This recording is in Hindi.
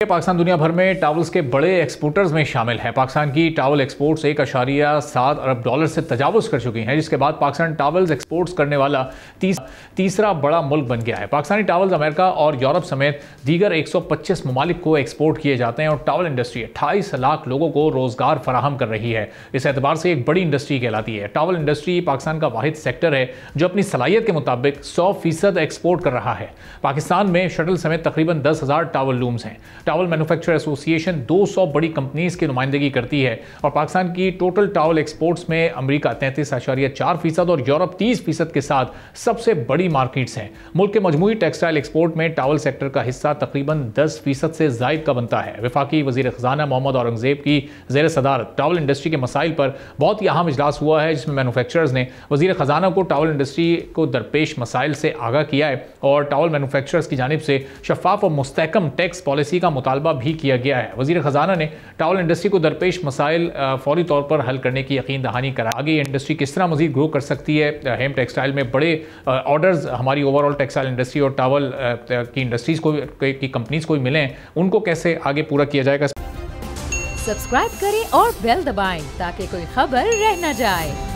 पाकिस्तान दुनिया भर में टावल्स के बड़े एक्सपोर्टर्स में शामिल है। पाकिस्तान की टावल एक्सपोर्ट्स $1.7 अरब से तजावुज़ कर चुकी हैं, जिसके बाद पाकिस्तान टावल्स एक्सपोर्ट्स करने वाला तीसरा बड़ा मुल्क बन गया है। पाकिस्तानी टावल्स अमेरिका और यूरोप समेत दीगर 125 ममालिक को एक्सपोर्ट किए जाते हैं और टावल इंडस्ट्री 28 लाख लोगों को रोज़गार फराहम कर रही है। इस एतबार से एक बड़ी इंडस्ट्री कहलाती है। टावल इंडस्ट्री पाकिस्तान का वाहिद सेक्टर है जो अपनी सलाहियत के मुताबिक 100% एक्सपोर्ट कर रहा है। पाकिस्तान में शटल समेत तकरीबन 10,000 टावल लूम्स हैं। टावल मैन्युफैक्चर एसोसिएशन 200 बड़ी कंपनीज की नुमाइंदगी करती है और पाकिस्तान की टोटल टावल एक्सपोर्ट्स में अमेरिका 33.4% और यूरोप 30% के साथ सबसे बड़ी मार्केट्स हैं। मुल्क के मजमूई टेक्सटाइल एक्सपोर्ट में टावल सेक्टर का हिस्सा तकरीबन 10% से जायद का बनता है। वफाकी वजीर खजाना मोहम्मद औरंगजेब की ज़ेर सदारत टावल इंडस्ट्री के मसाइल पर बहुत ही अहम इजलास हुआ है, जिसमें मैन्युफैक्चरर्स ने वजीर खजाना को टावल इंडस्ट्री को दरपेश मसाइल से आगाह किया है और टावल मैन्युफैक्चरर्स की जानिब से शफाफ और मुस्तहकम टैक्स पॉलिसी का मुतालबा भी किया गया है। वजीर खजाना ने टावल इंडस्ट्री को दरपेश मसाइल फौरी तौर पर हल करने की यकीन दहानी करा। आगे ये इंडस्ट्री किस तरह मजीद ग्रो कर सकती है, हेम टेक्सटाइल में बड़े ऑर्डर्स हमारी ओवरऑल टेक्सटाइल इंडस्ट्री और टावल की इंडस्ट्रीज को की कंपनीज को मिले, उनको कैसे आगे पूरा किया जाएगा। सब्सक्राइब करें और बेल दबाएं ताकि कोई खबर रह न जाए।